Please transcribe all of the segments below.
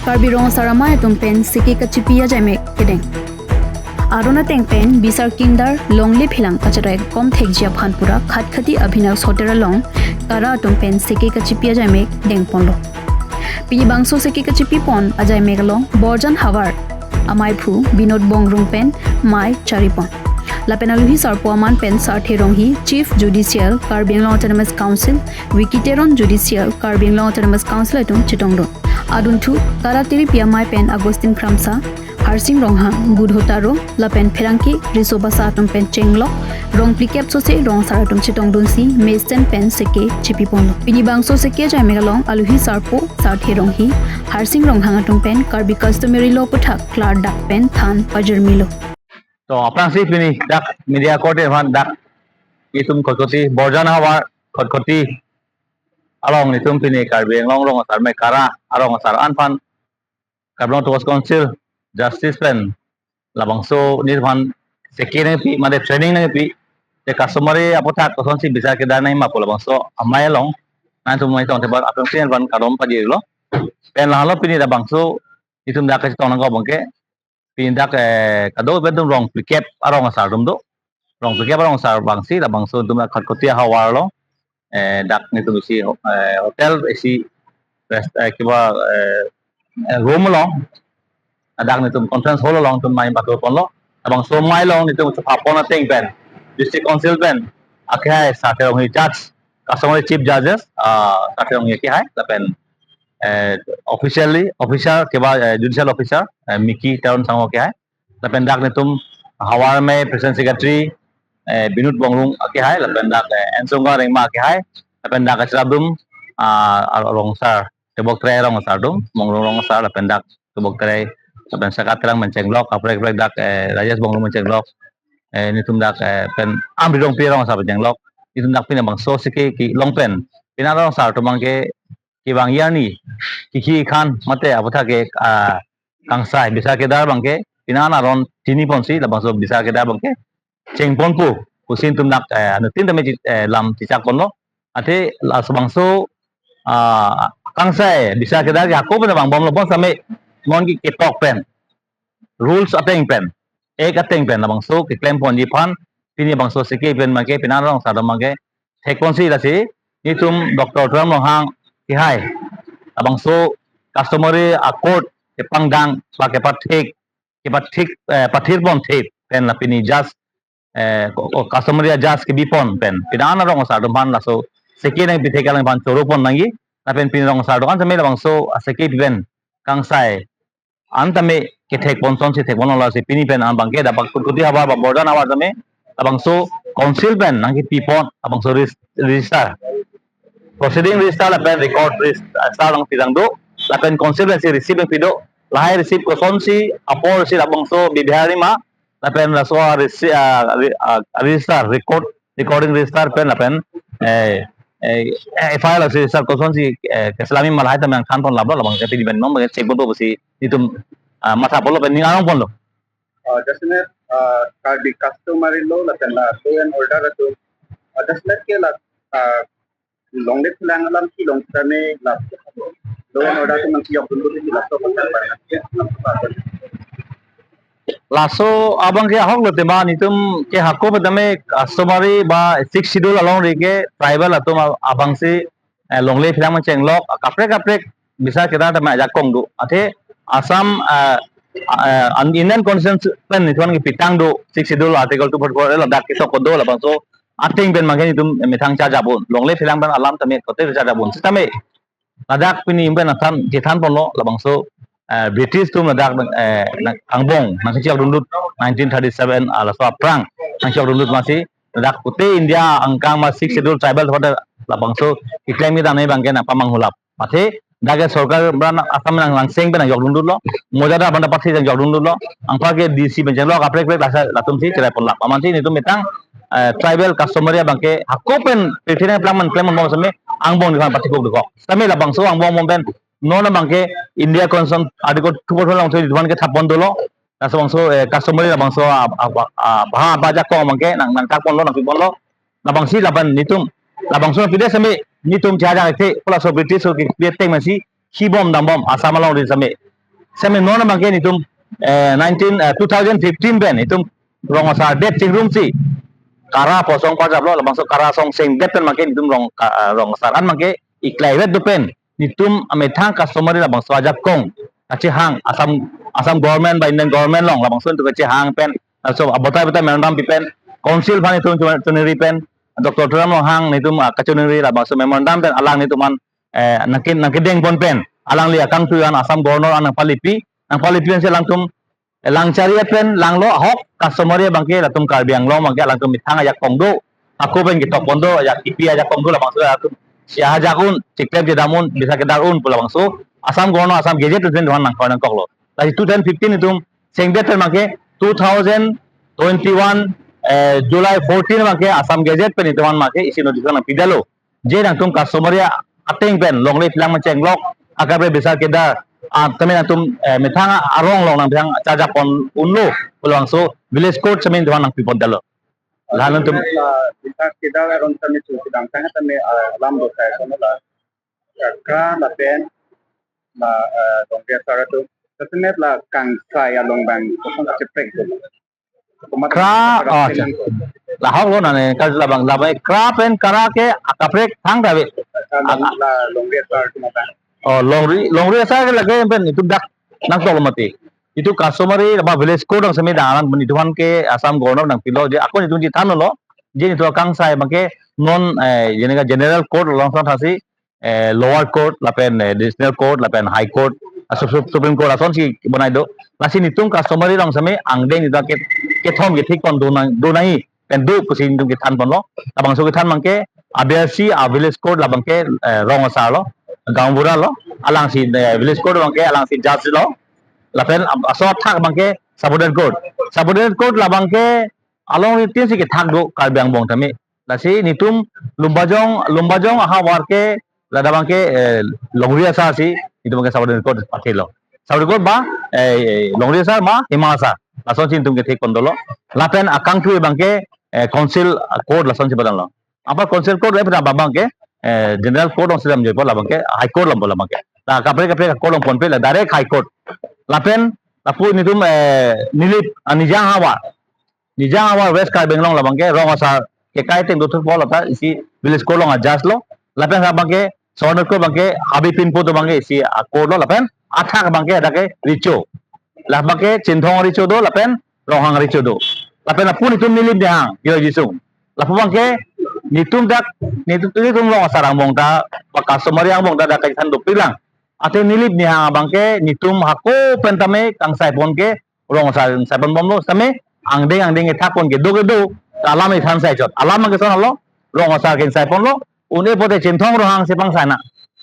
Karbirong saramai tum pen siki kachipia jame kedeng. Arona teng pen bisar kindar longlip hilang kacharai kom thekjia phanpura khat khati abhinak sotera long kara tum pen siki kachipia jame deng ponlo. Pini bangso siki kachipi pon ajai megalong borjan hawar amai phu binod bongrung pen mai charipon. Lapenaluhi sarpoaman pen sartheronghi Chief Judicial Karbing Autonomous Council Wikiteron Judicial Karbing Autonomous Council atum chitongdo. Aduntu karatiri piamai pen Agustin Kramsa Harsing Rongha Budhotaro Lapen Pherangki Risobasa atum pen Chenglok Rong plikep sose rong saratum chitongdunsi Mason pen seke chipipondo. Pini bangso seke jai megalong aluhi sarpo sartheronghi Harsing Ronghang atum pen Karbi customary law puthak klar dak pen than pajermilo. तो अपना सिर्फ नहीं डाक media कोटे भान डाक ये तुम खतखती बोर्जन हवा खतखती along ni tum pini karbeng long asar me kara along asar anpan kablong tuas council justice pen labang so ni van sekene pi made training na pi te customer apotha koson si bisa ke danai ma pola bang so amai long nan tum mai tong te bar apeng pin van kadom pa lo pen la lo pini da bang so itum dak ka tong na go bangke pindah ke kado bedung rong plikep arong asar dum do rong plikep arong asar bangsi la bangso dum khat kotia hawar lo dak ni tu si hotel isi rest kiba room lo dak ni tu conference hall long tu mai bato pon lo bangso mai long ni tu apon ateng pen district council pen akhai sate rong judge customer chief judges sate rong ki hai la pen officially officer के बाद judicial officer Mickey town संगो क्या है लपेन डाक ने तुम हवार में president secretary बिनुट बोंगरुंग के है लपेन डाक एनसोंगा रेंगमा के है लपेन डाक चराबुम रोंगसार तेबok tre रोंगसार दुम बोंगरुंग रोंगसार लपेन डाक तेबok tre लपेन सका terang mencenglok aprek aprek dak rajas बोंगरुंग mencenglok ni tum dak pen am bidong pi rongsar mencenglok ni tum dak pin bang so sike ki long pen pina rongsar to mangke ki bang yani kiki khan mate abotha ke kangsai bisa ke dar bangke pinana ron tini ponsi la bangso bisa ke dar bangke chengpon pu kusin tum nak anu tin tame lam cicak ponlo ate las bangso kangsai bisa ke dar ya ko bang bom lo bon same mon ki ketok pen rules ateng pen ek ateng pen la bangso ke claim pon ji pan pini bangso sike pen make pinana rong sa mangke thek ponsi la si ni tum doctor tram lo hang ki hai abang so customary akord ke pangdang sebagai patik patir bon tip pen la pini just customary just ke bipon pen pidana rong sa ban la so seki nang pithek lang ban choro pon nangi la pen pin rong sa kan same abang so seki pen kang sai antame ke thek pon son si thek bon la si pini pen an bangke da bak kuti haba ba bordan awa jame abang so council pen nangi pipon abang so register proceeding register la pen record register lang pidang do la pen consequence receive pido lahai receive ko son si apor si abang so bibihari ma la pen la so register recording register pen la pen file register ko son si keslami malahai tamang khan pon lablo labang kati ben nom check bodo si itum mata polo pen ni arong pon lo jasne card customary lo la pen la to an order to jasne ke la long dek lang alam ki long tane la lo an order to mang yok dulu di laptop kan laso abang ke hok lote ba nitum ke hakko badame customary ba 6 schedule along rege tribal atum abang se longle philang chenglok kaprek bisa kita ta ma jakong du athe asam indian constitution pen nithon ki pitang do 6 schedule article 244 la dak kitok do la bang so ating ben mangke nitum mithang cha jabun longle philang ban alam tame kote cha jabun tame ladak pini ben athan jethan ponlo la bang so British tu ladak angbong nang siap dundut 1937 ala so prang nang siap dundut masih ladak putih India angkang masih schedule tribal pada labang so iklaim kita nai bangke na pamang hulap mathe daga sarkar bran asam nang langseng ben yok dundut lo mojada banda pathi jang yok dundut lo angpa ke DC benjang lo aprek latum si cerai pon lap amanti ni tu metang tribal customary bangke hakopen petina plaman claimon mo same angbong ni kan pathi ko deko same labang so angbong mo ben nona bangke India Constitution article 244 lang thoi duan ke thapon dolo naso bangso customary la bangso bha baja ko bangke nang thapon lo nang pipon lo la bangsi laban nitum la bangso pide same nitum chaja ke pula so British so ke teng masi hibom dambom asam long ri same Same non bangke nitum 2015 ben itum rong asar det sing room si kara posong pajab lo langsung kara song sing det pen bangke nitum rong asar an bangke iklai vet dupen nitum amethang customer la bang swajab kong achi hang asam government by Indian government long la bang sun tu achi hang pen so abotai botai memorandum pipen council bhan itum chuneri pen Dr. Turam lo hang nitum kachuneri la bang so memorandum pen alang nituman nakideng pon pen alang li akang tuan asam governor anang palipi ang palipian se langtum lang cariat pen lang lo hok customer ya bangke latum karbiang lo bangke langtum mitang ayak pongdo aku pen gitok pondo ayak ipi ayak pongdo la bangso aku sia jakun ciklep jedamun bisa kedarun pula bangso asam governor asam gadget ten doan nang kau lo lagi 2015 itu sengdet pen bangke 2021 July 14 bangke asam gadget pen itu bangke isi notification pidalo je langtum customer ya ateng pen long le pilang menceng lok agar bisa kedar temen antum metang arong long nang biang caja pon unlo pulang so village court semen tuan nang pipon dalo lalu antum bisa kita aron kami tu sedang sangat kami alam do saya kono la ka la pen la dong dia sara tu setenet la kang saya long bang kosong ceprek tu kra la hok lo nane kal la bang la bai kra pen kara ke akaprek thang dawe la long dia sara tu mata oh longri asa ke lage pen itu dak nang tol mati itu customer ba village code ang semi dalan benituan ke asam governor nang pilo je aku itu jitan lo je itu kang sai bangke non jenega general code langsung thasi lower court lapen additional court lapen high court supreme court ason si banai do lasi nitung customer lang semi angdeng itu ke thom ke thik pon do nai pen do kusin itu ke than pon lo abang so ke than bangke abiasi a village code la bangke rong asa lo गांव बुरा लो alang si village code bangke alang si judge lo lapen aso thak bangke subordinate code la bangke along itin si ke thak do kalbiang bong tami lasi nitum lumbajong aha warke lada bangke longria sa si itu bangke subordinate code pathilo subordinate code ba longria sa ma himasa lason sin tum ke thik pondolo lapen akang tu bangke council code lason si badan lo apa council code epna babang ke general court ong sedam jepo labang ke high court lam bola bangke la kapre court ong ponpe la direct high court lapen lapu nitum nilip nijang hawa west kai benglong labang ke rong asa ke kai teng dotur bola ta isi village court ong ajas lo lapen labang ke sonor ko bangke abi pin po to bangke isi court lo lapen athak bangke ada ke richo labang ke cinthong richo do lapen rohang richo do lapen lapu nitum nilip dehang yo jisung lapu bangke nitum long sarang bong ta customer yang bong ta da kai thanduk pilang ate nilip ni hang bangke nitum hako pentame kang sai pon ke rong sa sai pon bom lo same angdeng e thapon ke do alam e than sai chot alam ke son lo rong sa ke sai pon lo une pote chinthong rohang se pang sai na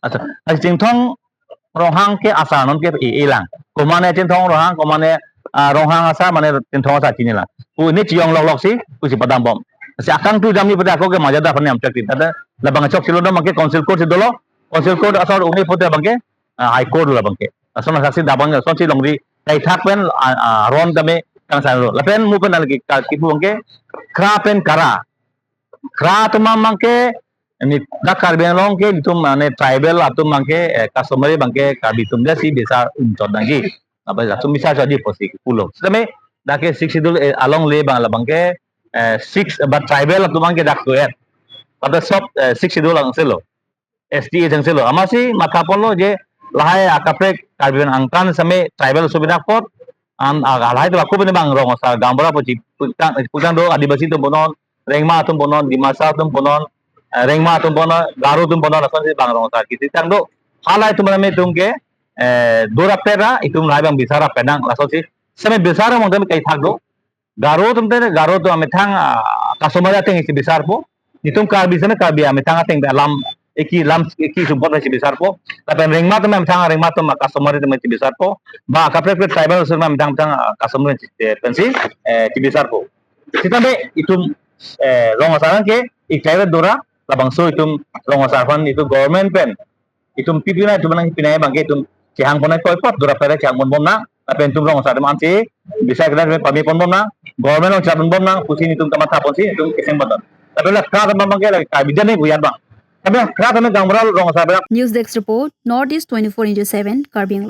acha chinthong rohang ke asa non ke ilang komane chinthong rohang komane rohang asa mane chinthong asa chinila une chiong lok si ku si padam bom si akang tu jamni pada aku ke majada pan am cakti tada labang chok silo do mangke council court dolo council court asal uni pote bangke high court la bangke asal saksi dabang son si longri kai thak pen ron kame kang san lo lapen mu pen lagi kipu bangke kra pen kara kra tu mangke ni dakar ben long ke itu mane tribal atau mangke customer bangke kabi tumja si bisa uncot lagi apa sum bisa jadi posisi pulau sedame dake 6 idul along le bang la bangke 6 but tribal tu bangke dak tuet pada shop 6 idul lang selo SDA jang selo amasi mata polo je lahai akaprek karbian angkan same tribal subida pot lahai tu aku bene bang rong sa gambora poci putang do adibasi tu bonon rengma tu bonon dimasa tu bonon rengma tu bonon garu tu bonon asan si bang rong sa kiti tang do halai tu mane tungke dora pera itu lahai bang bisara penang laso si same bisara mong kai thak do garo tu ametang customer ateng isi besar po nitum kar bisa ka bi ametang ateng lam eki support isi besar po tapi rengma tu ametang rengma tu customer itu isi besar po ba kapre tribal sur ametang customer pensi isi besar po kita be itum rong asaran ke ikai dora labang so itum rong asaran itu government pen itum pipina itu menang pinai bangke itum cihang ponai koi pot dora pere cihang mon bomna tapi itum rong asaran manci bisa kita pami pon bomna government ong chabon bom nang kusin itum tamata pon si itum kiseng badan tapi la kra bang bang ke ka bidan ni buyan bang tapi kra tame gangbral rong sa News Desk report Northeast 24/7 Karbi Anglong